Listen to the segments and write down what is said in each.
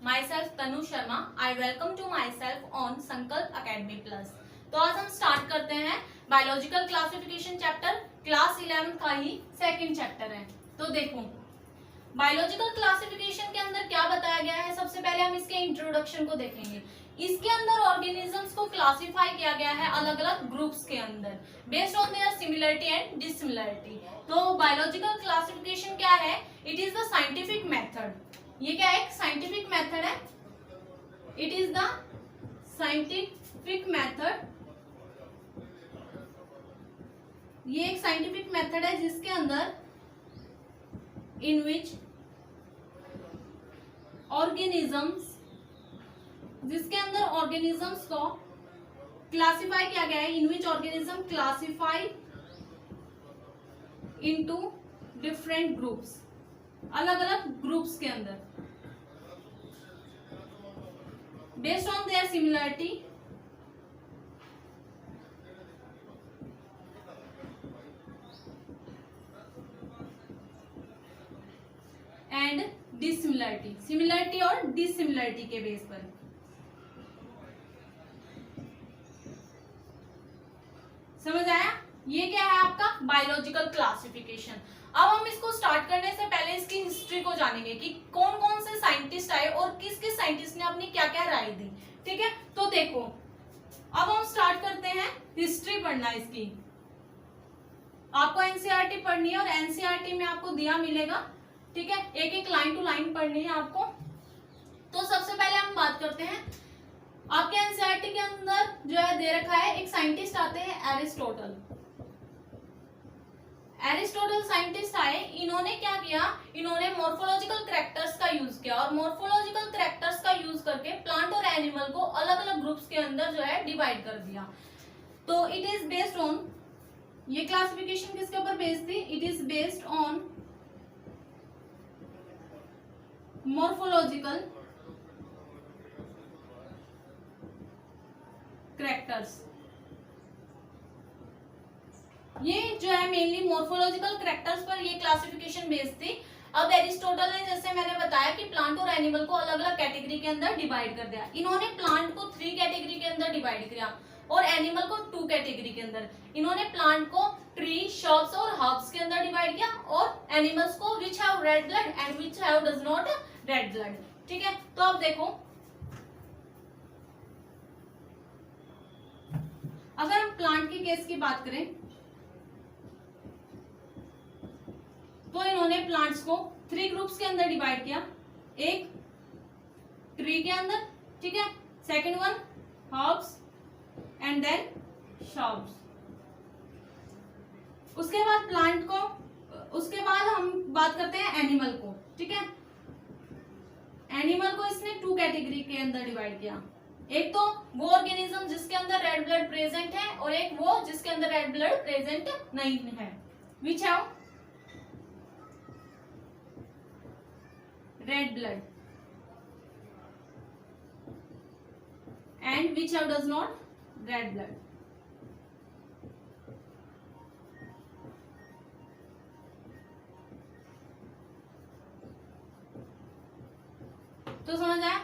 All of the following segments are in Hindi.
myself Tanu Sharma. I welcome to myself on Sankalp Academy Plus. तो आज हम स्टार्ट करते हैं बायोलॉजिकल क्लासिफिकेशन चैप्टर, क्लास 11 का ही सेकंड चैप्टर है। तो देखो बायोलॉजिकल क्लासिफिकेशन के अंदर क्या बताया गया है। सबसे पहले हम इसके इंट्रोडक्शन को देखेंगे। इसके अंदर ऑर्गेनिजम्स को क्लासिफाई किया गया है अलग अलग ग्रुप्स के अंदर based on their similarity and dissimilarity. तो बायोलॉजिकल क्लासिफिकेशन क्या है? It is the scientific method. ये क्या है? एक साइंटिफिक मेथड है। It is the scientific method. ये एक साइंटिफिक मेथड है जिसके अंदर इन विच ऑर्गेनिजम्स को क्लासिफाई किया गया है। In which organism classify into different groups, अलग अलग ग्रुप्स के अंदर based on their similarity and dissimilarity, similarity और डिसिमिलरिटी के बेस पर। समझ आया? ये क्या है आपका बायोलॉजिकल क्लासिफिकेशन। अब हम इसको स्टार्ट करने से पहले इसकी हिस्ट्री को जानेंगे कि कौन कौन से साइंटिस्ट आए और किस किस साइंटिस्ट ने अपनी क्या क्या राय दी। ठीक है, तो देखो अब हम स्टार्ट करते हैं हिस्ट्री पढ़ना इसकी। आपको एनसीईआरटी पढ़नी है और एनसीईआरटी में आपको दिया मिलेगा। ठीक है, एक एक लाइन टू लाइन पढ़नी है आपको। तो सबसे पहले हम बात करते हैं, आपके एनसीईआरटी के अंदर जो है दे रखा है, एक साइंटिस्ट आते हैं एरिस्टोटल। एरिस्टोटल साइंटिस्ट आए, इन्होंने क्या किया? इन्होंने मॉर्फोलॉजिकल कैरेक्टर्स का यूज किया और मॉर्फोलॉजिकल कैरेक्टर्स का यूज करके प्लांट और एनिमल को अलग अलग ग्रुप्स के अंदर जो है डिवाइड कर दिया। तो इट इज बेस्ड ऑन, ये क्लासिफिकेशन किसके ऊपर बेस्ड थी? It is based on morphological characters. ये जो है मेनली मॉर्फोलॉजिकल कैरेक्टर्स पर ये क्लासिफिकेशन बेस्ड थी। अब एरिस्टोटल ने, जैसे मैंने बताया कि प्लांट और एनिमल को अलग अलग कैटेगरी के अंदर डिवाइड कर दिया। इन्होंने प्लांट को 3 कैटेगरी के अंदर डिवाइड किया और एनिमल को 2 कैटेगरी के अंदर। इन्होंने प्लांट को ट्री, शर्ब्स और हर्ब्स के अंदर डिवाइड किया और एनिमल्स को which have read blood and which have does not red blood. ठीक है, तो अब देखो अगर हम प्लांट के केस की बात करें तो इन्होंने प्लांट्स को 3 ग्रुप्स के अंदर डिवाइड किया। एक ट्री के अंदर, ठीक है, second one herbs and then shrubs. उसके बाद प्लांट को, उसके बाद हम बात करते हैं एनिमल को। ठीक है, एनिमल को इसने 2 कैटेगरी के अंदर डिवाइड किया। एक तो वो ऑर्गेनिज्म जिसके अंदर रेड ब्लड प्रेजेंट है और एक वो जिसके अंदर रेड ब्लड प्रेजेंट नहीं है। Which have read blood and which have does not red blood. तो समझ आया?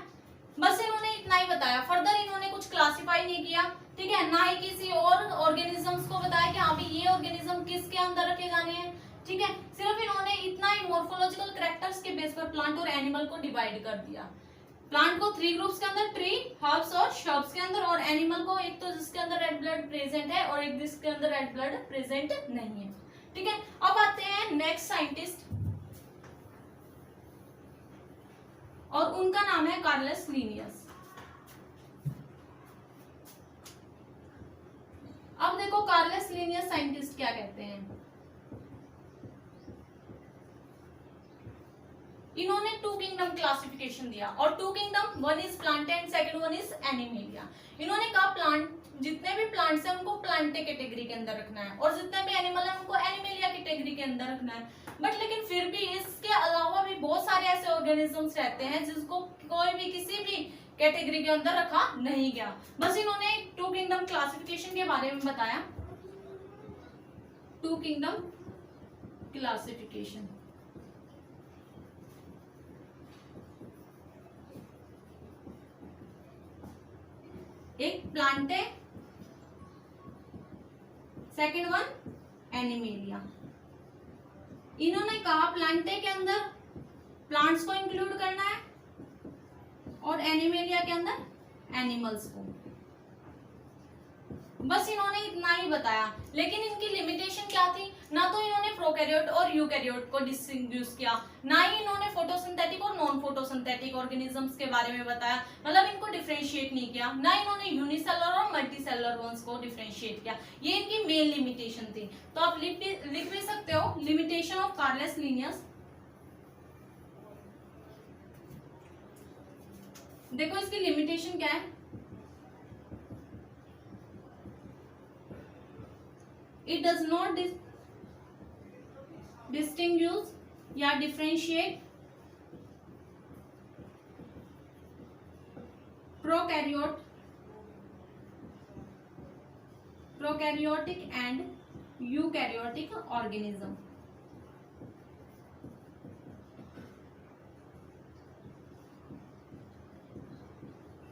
बस इन्होंने इतना ही बताया, फर्दर इन्होंने कुछ क्लासिफाई नहीं किया। ठीक है, ना ही किसी और ऑर्गेनिजम्स को बताया कि हाँ भी ये ऑर्गेनिज्म किसके अंदर रखे जाने हैं। ठीक है, सिर्फ इन्होंने इतना ही मॉर्फोलॉजिकल कैरेक्टर्स के बेस पर प्लांट और एनिमल को डिवाइड कर दिया। प्लांट को 3 ग्रुप्स के अंदर, ट्री, हर्ब्स और श्रब्स के अंदर, और एनिमल को एक तो जिसके अंदर रेड ब्लड प्रेजेंट है और एक जिसके अंदर रेड ब्लड प्रेजेंट नहीं है। ठीक है, अब आते हैं नेक्स्ट साइंटिस्ट और उनका नाम है कार्लस लिनियस। अब देखो कार्लस लिनियस साइंटिस्ट क्या कहते हैं। इन्होंने 2 किंगडम क्लासिफिकेशन दिया और 2 kingdom, one is plant and second one is animalia. इन्होंने कहा प्लांट, जितने भी प्लांट्स हैं उनको प्लांटे कैटेगरी के अंदर रखना है और जितने भी एनिमल हैं उनको एनिमेलिया कैटेगरी के अंदर रखना है। बट लेकिन फिर भी इसके अलावा भी बहुत सारे ऐसे ऑर्गेनिजम्स रहते हैं जिसको कोई भी किसी भी कैटेगरी के अंदर रखा नहीं गया। बस इन्होंने 2 किंगडम क्लासिफिकेशन के बारे में बताया। 2 किंगडम क्लासिफिकेशन। एक प्लांटे, सेकेंड वन एनिमेलिया। इन्होंने कहा प्लांटे के अंदर प्लांट्स को इंक्लूड करना है और एनिमेलिया के अंदर एनिमल्स को। बस इन्होंने इतना ही बताया, लेकिन इनकी लिमिटेशन क्या थी? ना तो इन्होंने प्रोकैरियोट और यूकैरियोट को डिस्टिंग्विश किया, ना ही इन्होंने फोटोसिंथेटिक और नॉन फोटोसिंथेटिक ऑर्गेनिजम्स के बारे में बताया, मतलब इनको डिफरेंशिएट नहीं किया, ना इन्होंने यूनिसेलुलर और मल्टीसेलुलर वंस को डिफरेंशिएट किया। ये इनकी मेन लिमिटेशन थी। तो आप लिख भी सकते हो लिमिटेशन ऑफ कार्लेस लिनियस। देखो इसकी लिमिटेशन क्या है? It does not distinguish या differentiate prokaryotic and eukaryotic organism।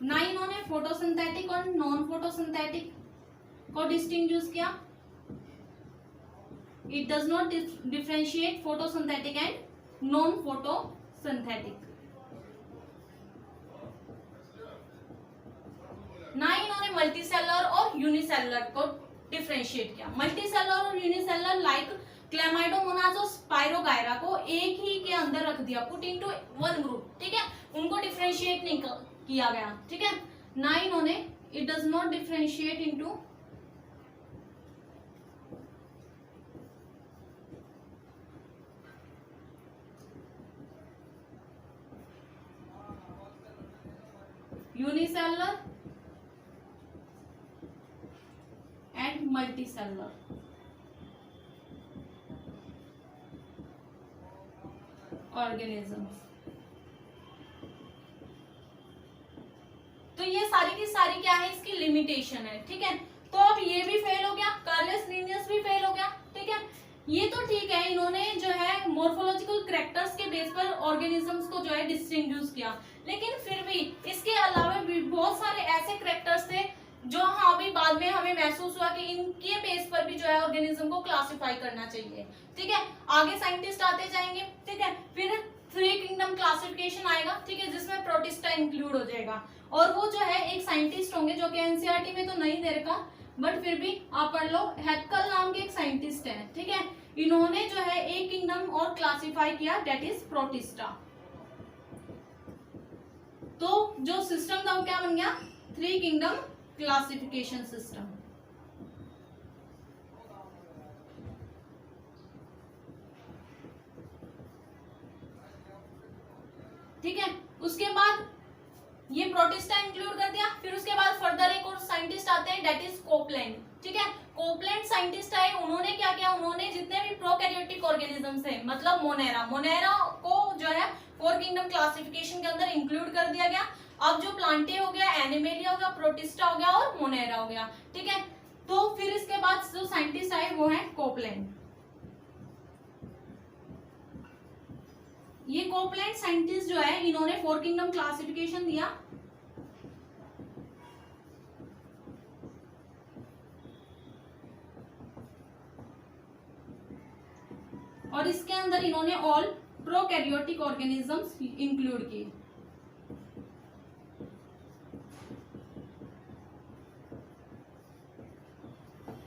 ना इन्होंने फोटोसिंथेटिक और नॉन फोटोसिंथेटिक को डिस्टिंग्विश किया। It does not differentiate photosynthetic and non-photosynthetic। ना इन्होंने मल्टीसेलुलर और यूनिसेलुलर को डिफरेंशिएट किया। मल्टीसेलुलर और यूनिसेलुलर लाइक क्लेमाइडोमोनास और स्पाइरोगायरा को एक ही के अंदर रख दिया, पुट इनटू वन ग्रुप, ठीक है। उनको डिफरेंशिएट नहीं किया गया, ठीक है। ना इन्होंने it does not differentiate into unicellular and multicellular. Organisms. तो ये सारी की सारी क्या है? इसकी लिमिटेशन है, ठीक है। तो अब ये भी फेल हो गया, कार्लेस लिनियस भी फेल हो गया, ठीक है। ये तो ठीक है, इन्होंने जो है मोर्फोलॉजिकल कैरेक्टर्स के बेस पर ऑर्गेनिजम्स को जो है डिस्टिंग्विश किया, लेकिन फिर भी इसके अलावा भी बहुत सारे ऐसे कैरेक्टर्स थे जो हाँ अभी बाद में हमें महसूस हुआ कि इनके बेस पर भी जो है ऑर्गेनिज्म को क्लासिफाई करना चाहिए, ठीक है। आगे साइंटिस्ट आते जाएंगे, ठीक है। फिर 3 किंगडम क्लासिफिकेशन आएगा, ठीक है, जिसमें प्रोटिस्टा इंक्लूड हो जाएगा, और वो जो है एक साइंटिस्ट होंगे जो कि एनसीईआरटी में तो नहीं दे रखा, बट फिर भी आप पढ़ लो। हैक्कल नाम के एक साइंटिस्ट है, ठीक है। इन्होंने जो है एक किंगडम और क्लासिफाई किया, दैट इज प्रोटिस्टा। तो जो सिस्टम था वो क्या बन गया? 3 किंगडम क्लासिफिकेशन सिस्टम। ठीक है। उसके बाद ये प्रोटिस्टा इंक्लूड कर दिया। फिर उसके बाद फर्दर एक और साइंटिस्ट आते हैं, दैट इज कोपलैंड, ठीक है। कोपलैंड साइंटिस्ट आए, उन्होंने क्या किया? उन्होंने जितने भी प्रोकैरियोटिक ऑर्गेनिजम्स है, मतलब मोनेरा को जो है 4 किंगडम क्लासिफिकेशन के अंदर इंक्लूड कर दिया गया। अब जो प्लांटे हो गया, एनिमेलिया हो गया, प्रोटिस्टा हो गया और मोनेरा हो गया, ठीक है। तो फिर इसके बाद जो साइंटिस्ट आए वो है कोपलैंड। ये कोपलैंड साइंटिस्ट जो है, इन्होंने 4 किंगडम क्लासिफिकेशन दिया। और इसके अंदर इन्होंने ऑल प्रोकैरियोटिक ऑर्गेनिजम्स इंक्लूड किए।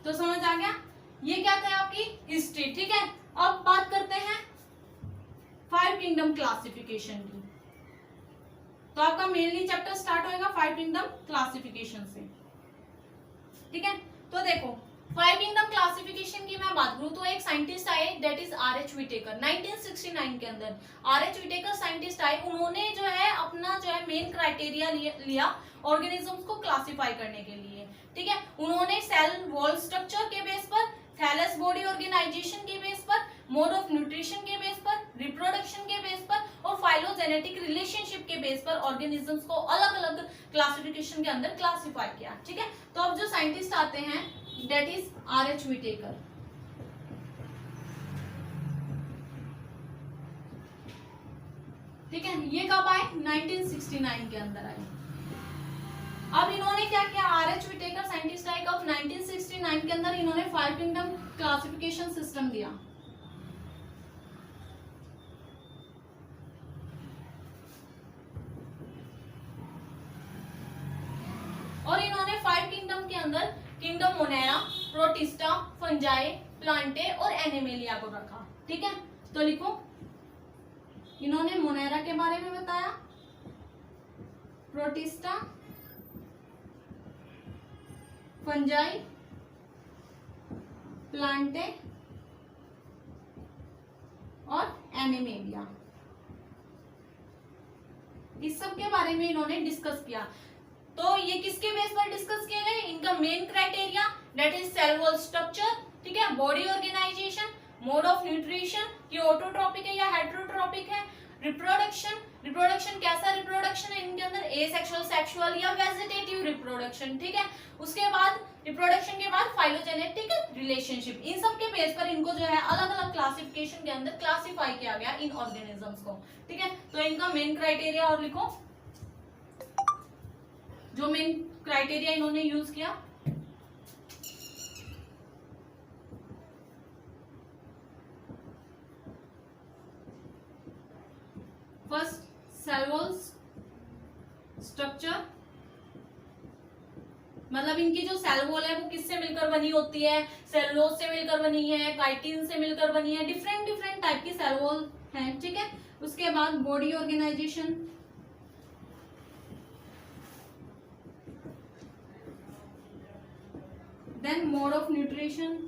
तो समझ आ गया? ये क्या था आपकी हिस्ट्री, ठीक है। अब बात करते हैं 5 किंगडम क्लासिफिकेशन की। तो आपका मेनली चैप्टर स्टार्ट होएगा 5 किंगडम क्लासिफिकेशन से, ठीक है। तो देखो 5 किंगडम क्लासिफिकेशन की मैं बात करूं तो एक साइंटिस्ट आए, दैट इज आर.एच. व्हिटेकर। 1969 के अंदर आर.एच. व्हिटेकर साइंटिस्ट आए। उन्होंने जो है अपना जो है मेन क्राइटेरिया लिया ऑर्गेनिजम्स को क्लासिफाई करने के लिए, ठीक है। उन्होंने सेल वॉल स्ट्रक्चर के बेस पर, थैलस बॉडी ऑर्गेनाइजेशन के बेस पर, मोड ऑफ न्यूट्रिशन के बेस पर, रिप्रोडक्शन के बेस पर और फाइलोजेनेटिक रिलेशनशिप के बेस पर ऑर्गेनिजम्स को अलग अलग क्लासिफिकेशन के अंदर क्लासिफाई किया, ठीक है। तो अब जो साइंटिस्ट आते हैं, दैट इज आर.एच. व्हिटेकर। ठीक है। ये कब आए? 1969 के अंदर आए। अब इन्होंने क्या किया, आर.एच. विटेकर साइंटिस्ट है, कब 1969 के अंदर इन्होंने 5 किंगडम क्लासिफिकेशन सिस्टम दिया। और इन्होंने 5 किंगडम के अंदर kingdom Monera, protista, fungi, Plantae और एनिमेलिया को रखा। ठीक है, तो लिखो, इन्होंने मोनेरा के बारे में बताया, प्रोटिस्टा, फंजाई, प्लांटे और एनिमेलिया, इस सब के बारे में इन्होंने डिस्कस किया। तो ये किसके बेस पर डिस्कस किए गए, इनका main criteria that is cell wall structure, ठीक है, body organization, mode of nutrition, ये ऑटोट्रॉपिक है या हेटेरोट्रॉपिक है, रिप्रोडक्शन, रिप्रोडक्शन कैसा रिप्रोडक्शन है इनके अंदर, एसेक्सुअल, सेक्सुअल या वेजिटेटिव रिप्रोडक्शन। ठीक है, उसके बाद रिप्रोडक्शन के बाद फाइलोजेनेटिक रिलेशनशिप, इन सब के बेस पर इनको जो है अलग अलग क्लासिफिकेशन के अंदर क्लासिफाई किया गया इन ऑर्गेनिजम्स को। ठीक है, तो इनका मेन क्राइटेरिया और लिखो, जो मेन क्राइटेरिया इन्होंने यूज किया, फर्स्ट सेल वॉल स्ट्रक्चर, मतलब इनकी जो सेल वॉल है वो किससे मिलकर बनी होती है, सेलुलोज से मिलकर बनी है, काइटिन से मिलकर बनी है, डिफरेंट डिफरेंट टाइप की सेल वॉल है। ठीक है, उसके बाद body organization, then mode of nutrition,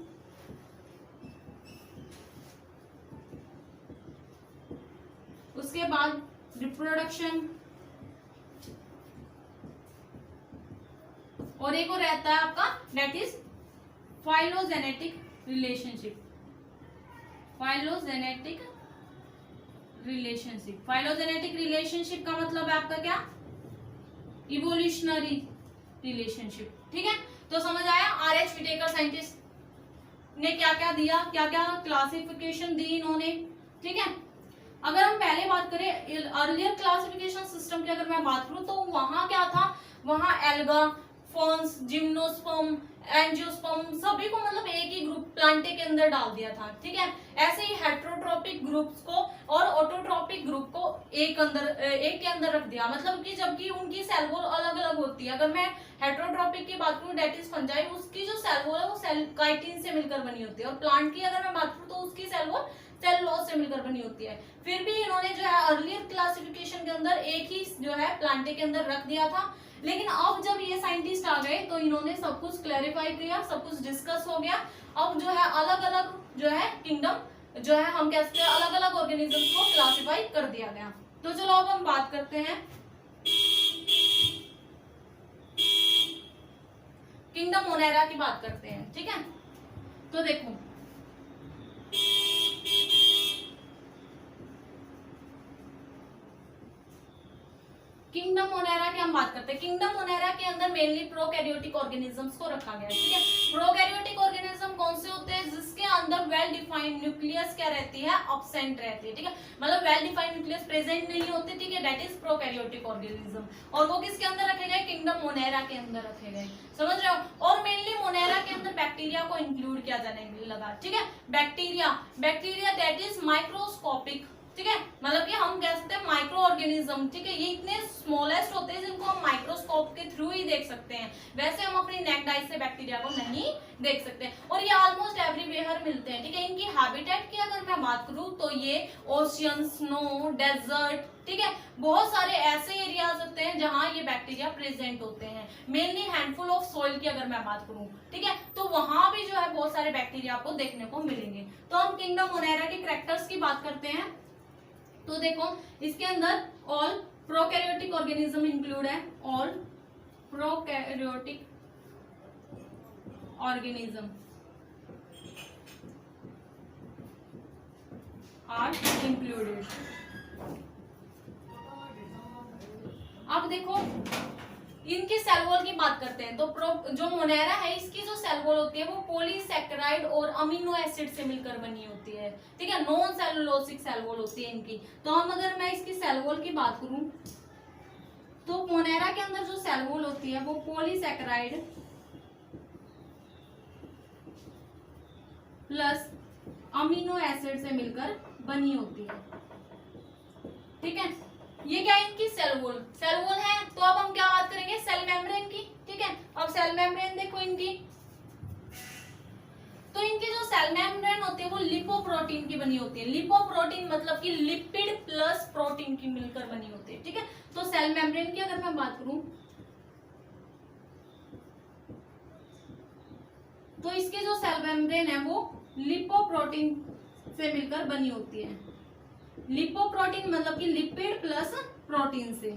उसके बाद रिप्रोडक्शन, और एक और रहता है आपका that is phylogenetic relationship, phylogenetic relationship, phylogenetic relationship का मतलब है आपका क्या, इवोल्यूशनरी रिलेशनशिप। ठीक है, तो समझ आया आर.एच. विटेकर साइंटिस्ट ने क्या क्या दिया, क्या क्या क्लासिफिकेशन दी इन्होंने। ठीक है, अगर हम पहले बात करें अर्लियर क्लासिफिकेशन सिस्टम की, अगर मैं बात करूं तो वहां क्या था, वहां एल्गा, फॉन्स, जिम्नोस्पर्म, एंजियोस्पर्म सभी को मतलब एक ही ग्रुप प्लांटे के अंदर डाल दिया था। ठीक है, ऐसे ही हेटेरोट्रॉपिक ग्रुप्स को और ऑटोट्रॉपिक ग्रुप को एक के अंदर रख दिया, मतलब कि जबकि उनकी सेल वॉल अलग अलग होती है। अगर मैं हेटेरोट्रॉपिक की बात करूं दैट इज फंजाई, उसकी जो सेल वॉल है वो सेल काइटिन से मिलकर बनी होती है, और प्लांट की अगर मैं बात करूं तो उसकी सेल वॉल सेलुलोज से मिलकर बनी होती है। फिर भी इन्होंने जो है अर्लियर क्लासिफिकेशन के अंदर एक ही जो है प्लांटे के अंदर रख दिया था, लेकिन अब जब ये साइंटिस्ट आ गए तो इन्होंने सब कुछ क्लैरिफाई किया, सब कुछ डिस्कस हो गया। अब जो है अलग अलग जो है किंगडम जो है हम कह सकते हैं अलग अलग ऑर्गेनिजम्स को क्लासिफाई कर दिया गया। तो चलो अब हम बात करते हैं किंगडम मोनेरा की बात करते हैं। ठीक है, तो देखो किंगडम मोनेरा की हम बात करते हैं। किंगडम मोनेरा के अंदर मेनली प्रोकैरियोटिक ऑर्गेनिजम्स को रखा गया है। ठीक है, प्रोकैरियोटिक ऑर्गेनिज्म कौन से होते हैं, जिसके अंदर वेल डिफाइंड न्यूक्लियस क्या रहती है, एब्सेंट रहती है। ठीक है, मतलब वेल डिफाइंड न्यूक्लियस प्रेजेंट नहीं होते। ठीक है, दैट इज प्रोकैरियोटिक ऑर्गेनिज्म, और वो किसके अंदर रखे गए, किंगडम मोनेरा के अंदर रखे गए। समझ रहे हो, और मेनली मोनेरा के अंदर बैक्टीरिया को इंक्लूड किया जाने लगा। ठीक है, बैक्टीरिया दैट इज माइक्रोस्कोपिक। ठीक है, मतलब कि हम कह सकते हैं माइक्रो ऑर्गेनिज्म। ठीक है, ये इतने स्मॉलेस्ट होते हैं जिनको हम माइक्रोस्कोप के थ्रू ही देख सकते हैं, वैसे हम अपनी नेक्ड आई से बैक्टीरिया को नहीं देख सकते, और ये ऑलमोस्ट एवरीवेयर मिलते हैं। ठीक है, इनकी हैबिटेट की अगर मैं बात करूं तो ये ओशियन, स्नो, डेजर्ट, ठीक है, बहुत सारे ऐसे एरियाज होते हैं जहां ये बैक्टीरिया प्रेजेंट होते हैं। मेनली हैंडफुल ऑफ सॉइल की अगर मैं बात करूं, ठीक है, तो वहां भी जो है बहुत सारे बैक्टीरिया आपको देखने को मिलेंगे। तो हम किंगडम मोनेरा के कैरेक्टर्स की बात करते हैं। तो देखो इसके अंदर ऑल प्रोकैरियोटिक ऑर्गेनिज्म इंक्लूड है, all prokaryotic organism are included. अब देखो इनकी सेल वॉल की बात करते हैं, तो जो मोनेरा है इसकी जो सेल वॉल होती है वो पॉलीसैकेराइड और अमीनो एसिड से मिलकर बनी होती है। ठीक है, नॉन सेलुलोसिक सेल वॉल होती है इनकी। तो हम अगर मैं इसकी सेल वॉल की बात करूं तो मोनेरा के अंदर जो सेल वॉल होती है वो पॉलीसैकेराइड प्लस अमीनो एसिड से मिलकर बनी होती है। ठीक है, ये क्या है इनकी सेल वॉल। सेल वॉल है तो अब हम क्या बात करेंगे, सेल मेम्ब्रेन की। ठीक है, अब सेल मेम्ब्रेन देखो इनकी, तो इनकी जो सेल मेम्ब्रेन होती है वो लिपोप्रोटीन की बनी होती है। लिपोप्रोटीन मतलब कि लिपिड प्लस प्रोटीन की मिलकर बनी होती है। ठीक है, तो सेल मेम्ब्रेन की अगर मैं बात करूं तो इसके जो सेल मेम्ब्रेन है वो लिपोप्रोटीन से मिलकर बनी होती है। लिपोप्रोटीन मतलब कि लिपिड प्लस प्रोटीन से।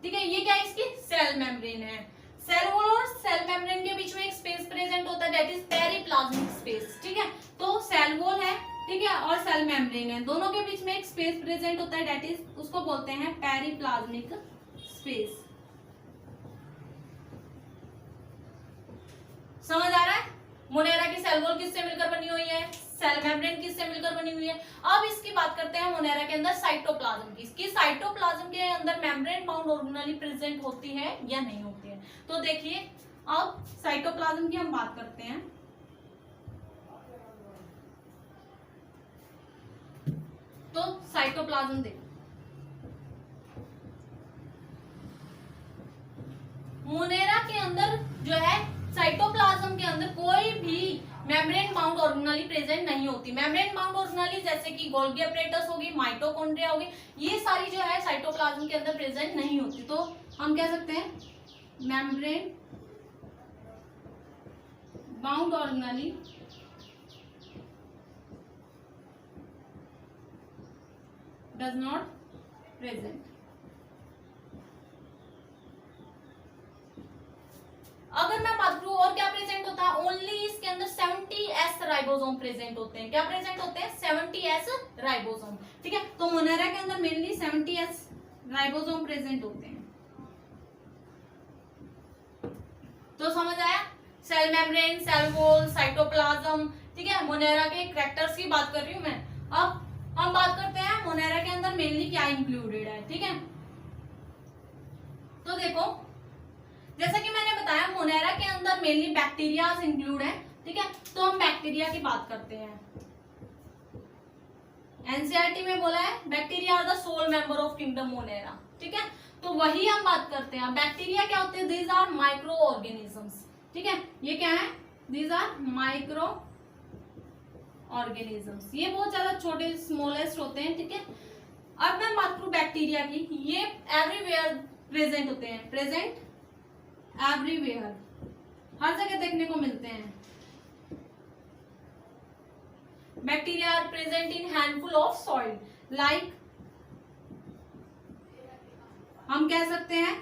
ठीक है, ये क्या है इसकी सेल मेम्ब्रेन है। सेल वॉल और सेल मेम्ब्रेन के बीच में एक स्पेस प्रेजेंट होता है, दैट इज पेरिप्लाज्मिक स्पेस। ठीक है, तो सेल वॉल है, ठीक है, और सेल मेम्ब्रेन है, दोनों के बीच में एक स्पेस प्रेजेंट होता है, दैट इज उसको बोलते हैं पेरिप्लाज्मिक स्पेस। समझ आ रहा है। मोनेरा की सेल वॉल किससे मिलकर बनी हुई है, सेल मेम्ब्रेन किससे मिलकर बनी हुई है। अब इसकी बात करते हैं मोनेरा के अंदर साइटोप्लाज्म की। इसकी साइटोप्लाज्म के अंदर मेम्ब्रेन बाउंड ऑर्गेनेली प्रेजेंट होती है या नहीं होती है। तो देखिए अब साइटोप्लाज्म की हम बात करते हैं। तो साइटोप्लाज्म देखो, मोनेरा के अंदर जो है साइटोप्लाज्म के अंदर कोई भी मेम्ब्रेन बाउंड ऑर्गेनेली प्रेजेंट नहीं होती। मेम्ब्रेन बाउंड ऑर्गेनेली जैसे कि गोल्गी अपरेटस होगी, माइटोकॉन्ड्रिया होगी, ये सारी जो है साइटोप्लाज्म के अंदर प्रेजेंट नहीं होती। तो हम कह सकते हैं membrane bound organelle does not present. अगर मैं बात करूं और क्या प्रेजेंट होता है, ओनली इसके अंदर 70S राइबोसोम प्रेजेंट होते हैं। क्या प्रेजेंट होते हैं, 70S राइबोसोम। ठीक है, तो मोनेरा के अंदर मेनली 70S राइबोसोम प्रेजेंट होते हैं। तो समझ आया, cell membrane, cell wall, cytoplasm. ठीक है, मोनेरा के कैरेक्टर्स की बात कर रही हूं मैं। अब हम बात करते हैं मोनेरा के अंदर मेनली क्या इंक्लूडेड है। ठीक है, तो देखो जैसा कि मैंने बताया मोनेरा के अंदर मेनली बैक्टीरिया इंक्लूड है। ठीक है, तो हम बैक्टीरिया की बात करते हैं। एनसीईआरटी में बोला है bacteria are the sole member of kingdom Monera. ठीक है, तो वही हम बात करते हैं। बैक्टीरिया क्या होते हैं, दीज आर माइक्रो ऑर्गेनिजम्स। ठीक है, ये क्या है, दीज आर माइक्रो ऑर्गेनिजम्स, ये बहुत ज्यादा छोटे स्मॉलेस्ट होते हैं। ठीक है, अब मैं बात करूं बैक्टीरिया की, ये एवरीवेयर प्रेजेंट होते हैं, प्रेजेंट एवरीवेयर, हर जगह देखने को मिलते हैं। Bacteria are present in handful of soil, like हम कह सकते हैं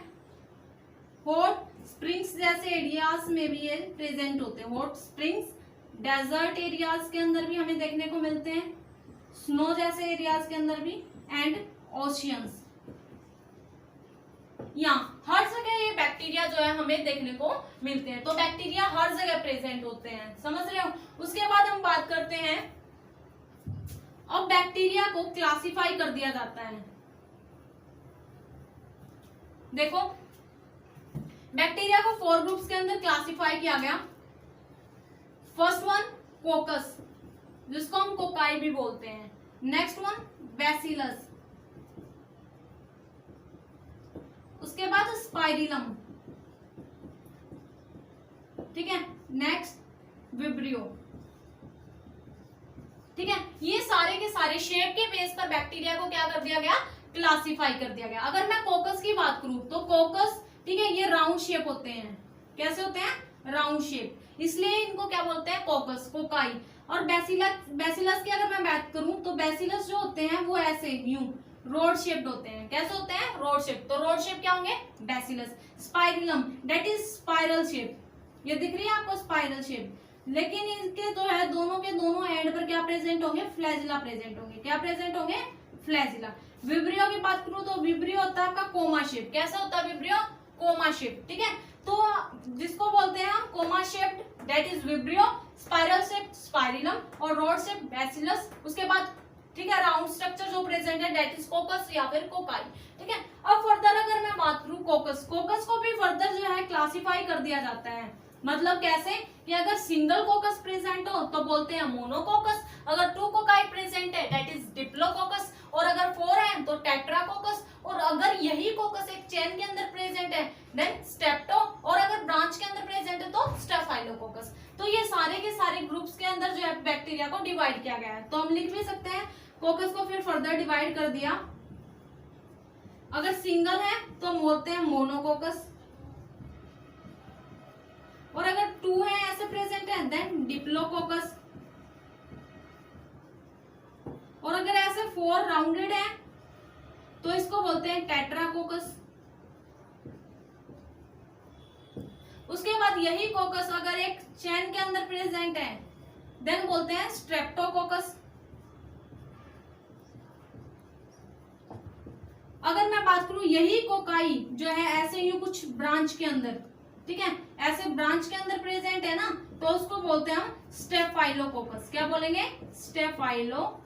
हॉट स्प्रिंग्स जैसे एरियाज में भी ये प्रेजेंट होते हैं। हॉट स्प्रिंग्स डेजर्ट एरियाज के अंदर भी हमें देखने को मिलते हैं, स्नो जैसे एरियाज के अंदर भी, एंड ओशियंस। यहाँ हर जगह ये बैक्टीरिया जो है हमें देखने को मिलते हैं। तो बैक्टीरिया हर जगह प्रेजेंट होते हैं, समझ रहे हो। उसके बाद हम बात करते हैं, अब बैक्टीरिया को क्लासिफाई कर दिया जाता है। देखो बैक्टीरिया को 4 ग्रुप्स के अंदर क्लासिफाई किया गया। फर्स्ट वन कोकस, जिसको हम कोकाई भी बोलते हैं। नेक्स्ट वन बैसिलस, उसके बाद स्पाइरिलम। ठीक है, नेक्स्ट विब्रियो। ठीक है, ये सारे के सारे शेप के बेस पर बैक्टीरिया को क्या कर दिया गया, क्लासिफाई कर दिया गया। अगर मैं कोकस की बात करूं तो कोकस, ठीक है, ये राउंड शेप होते हैं। कैसे होते हैं, राउंड शेप, इसलिए इनको क्या बोलते हैं, कोकस, कोकाई। और बैसिलस की अगर मैं बात करूं तो बैसिलस जो होते हैं वो ऐसे यूं रोड शेप्ड होते हैं। कैसे होते हैं, रोड शेप। तो रोड शेप क्या होंगे, bacillus. Spirillum that is spiral shape, ये दिख रही है आपको स्पाइरल शेप, लेकिन इनके जो है दोनों के दोनों एंड पर क्या प्रेजेंट होंगे, फ्लैजिला प्रेजेंट होंगे। क्या प्रेजेंट होंगे, फ्लैजिला। विब्रियो की बात करूं तो विब्रियो होता है आपका कोमा शेप। कैसा होता है विब्रियो, कोमा शेप। ठीक है, तो जिसको बोलते हैं हम comma shaped that is vibrio, spiral shape spirillum, और रोड शेप बैसिलस। उसके बाद ठीक है, राउंड स्ट्रक्चर जो प्रेजेंट है दैट इज कोकस या फिर कोकाई। ठीक है, अब फर्दर अगर मैं बात करूं कोकस को भी फर्दर जो है क्लासिफाई कर दिया जाता है। मतलब कैसे कि अगर सिंगल कोकस प्रेजेंट हो तो बोलते हैं मोनोकोकस, अगर 2 कोकाई प्रेजेंट है दैट इज डिप्लोकोकस, और अगर 4 है तो टेट्राकोकस, और अगर यही कोकस एक चेन के अंदर प्रेजेंट है देन स्टेप्टो, और अगर ब्रांच के अंदर प्रेजेंट है तो स्टेफाइलोकोकस। तो ये सारे के सारे ग्रुप्स के अंदर जो है बैक्टीरिया को डिवाइड किया गया है। तो हम लिख भी सकते हैं कोकस को फिर फर्दर डिवाइड कर दिया। अगर सिंगल है तो बोलते हैं मोनोकोकस, और अगर 2 है ऐसे प्रेजेंट है देन डिप्लोकोकस, और अगर ऐसे 4 राउंडेड है तो इसको बोलते हैं टेट्राकोकस। उसके बाद यही कोकस अगर एक चेन के अंदर प्रेजेंट है देन बोलते हैं स्ट्रेप्टोकोकस। अगर मैं बात करूं यही कोकाई जो है ऐसे यूं कुछ ब्रांच के अंदर, ठीक है, ऐसे ब्रांच के अंदर प्रेजेंट है ना, तो उसको बोलते हैं हम स्टेफाइलोकोकस। क्या बोलेंगे? स्टेफाइलोकोकस।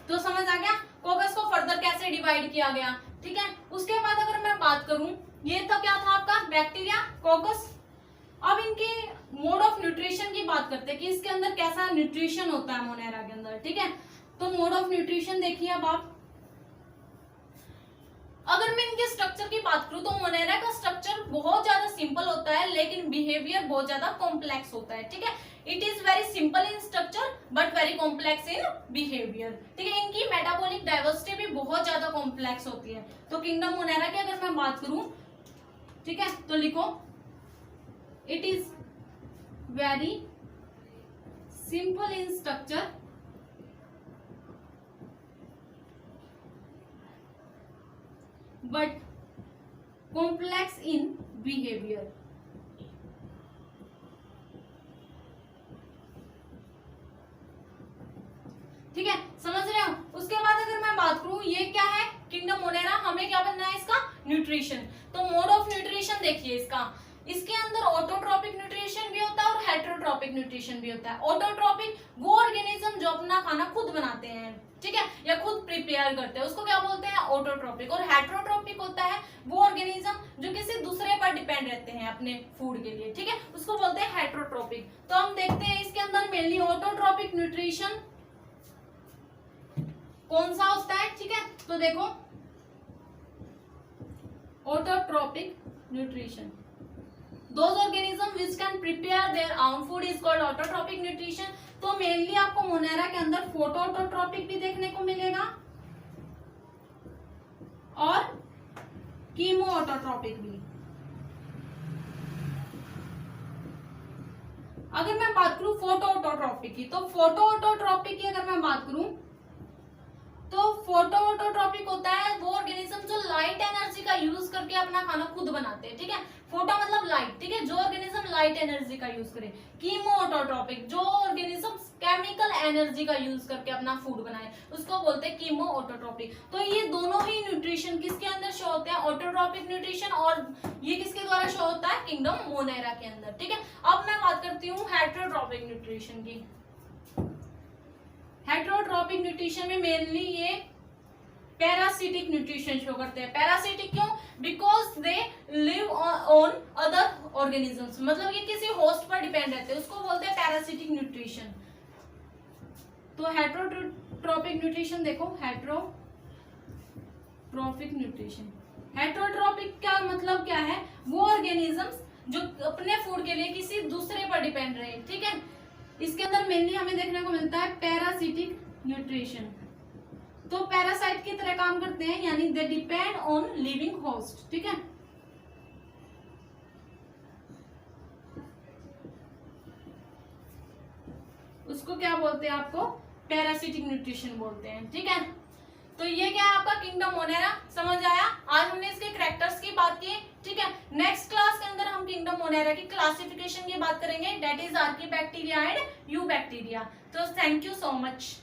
तो समझ आ गया कोकस को फर्दर कैसे डिवाइड किया गया। ठीक है, उसके बाद अगर मैं बात करूं, ये तो क्या था आपका बैक्टीरिया कोकस। अब इनके मोड ऑफ न्यूट्रिशन की बात करते हैं कि इसके अंदर कैसा न्यूट्रिशन होता है मोनेरा के अंदर। ठीक है, तो मोड ऑफ न्यूट्रिशन देखिए। अब आप अगर मैं इनके स्ट्रक्चर की बात करूं तो मोनेरा का स्ट्रक्चर बहुत ज्यादा सिंपल होता है लेकिन बिहेवियर बहुत ज्यादा कॉम्प्लेक्स होता है। ठीक है, it is very simple in structure but very complex in behaviour. ठीक है, इनकी मेटाबॉलिक डाइवर्सिटी भी बहुत ज्यादा कॉम्प्लेक्स होती है। तो किंगडम मोनेरा की अगर मैं बात करूं, ठीक है, तो लिखो it is very simple in structure but complex in behavior। ठीक है, समझ रहे हो। उसके बाद अगर मैं बात करूं ये क्या है किंगडम मोनेरा, हमें क्या बनना है इसका न्यूट्रिशन। तो मोड ऑफ न्यूट्रिशन देखिए इसका, इसके अंदर ऑटोट्रोपिक न्यूट्रिशन भी होता है और हेटेरोट्रोपिक न्यूट्रिशन भी होता है। ऑटोट्रोपिक वो ऑर्गेनिज्म जो अपना खाना खुद बनाते हैं, ठीक है, या खुद प्रिपेयर करते हैं, उसको क्या बोलते हैं? ऑटोट्रोपिक। और हेटेरोट्रोपिक होता है वो ऑर्गेनिज्म जो किसी दूसरे पर डिपेंड रहते हैं अपने फूड के लिए, ठीक है, उसको बोलते हैं हेटेरोट्रोपिक। तो हम देखते हैं इसके अंदर मेनली ऑटोट्रोपिक न्यूट्रिशन कौन सा होता है। ठीक है, तो देखो autotrophic nutrition, those organisms which can prepare their own food is called autotrophic nutrition। तो मेनली आपको मोनेरा के अंदर फोटोऑटोट्रोपिक भी देखने को मिलेगा और कीमोऑटोट्रोपिक भी। अगर मैं बात करूं फोटोऑटोट्रोपिक की, तो फोटोऑटोट्रोपिक की अगर मैं बात करूं तो फोटोऑटोट्रोपिक होता है वो ऑर्गेनिज्म जो लाइट एनर्जी का यूज करके अपना खाना खुद बनाते हैं। ठीक है, फोटो मतलब लाइट, ठीक है, जो ऑर्गेनिज्म लाइट एनर्जी का यूज करे। कीमोऑटोट्रोपिक जो ऑर्गेनिज्म केमिकल एनर्जी का यूज करके अपना फूड बनाए उसको बोलते हैं कीमोऑटोट्रोपिक। तो ये दोनों ही न्यूट्रिशन किसके अंदर शो होते हैं? Autotrophic nutrition. और ये किसके द्वारा शो होता है? किंगडम मोनेरा के अंदर। ठीक है, अब मैं बात करती हूँ हेटेरोट्रोपिक न्यूट्रिशन की। हेटेरोट्रोपिक न्यूट्रिशन में मेनली ये पैरासिटिक न्यूट्रिशन शो करते हैं। पैरासिटिक क्यों? Because they live on other organisms, मतलब ये किसी होस्ट पर डिपेंड रहते हैं, उसको बोलते हैं पैरासिटिक न्यूट्रिशन। तो हेटेरोट्रोपिक न्यूट्रिशन देखो, हेटेरोट्रोपिक न्यूट्रिशन, हेटेरोट्रोपिक का मतलब क्या है? वो ऑर्गेनिजम्स जो अपने फूड के लिए किसी दूसरे पर डिपेंड रहे। ठीक है, इसके अंदर मेनली हमें देखने को मिलता है पैरासिटिक न्यूट्रिशन। तो पैरासाइट की तरह काम करते हैं, यानी they depend on living host. ठीक है, उसको क्या बोलते हैं? आपको पैरासिटिक न्यूट्रिशन बोलते हैं। ठीक है, तो ये क्या है आपका किंगडम मोनेरा। समझ आया? आज हमने इसके कैरेक्टर्स की बात की। ठीक है, नेक्स्ट क्लास के अंदर हम किंगडम मोनेरा की क्लासिफिकेशन की बात करेंगे, that is archaebacteria and eubacteria. तो थैंक यू सो मच।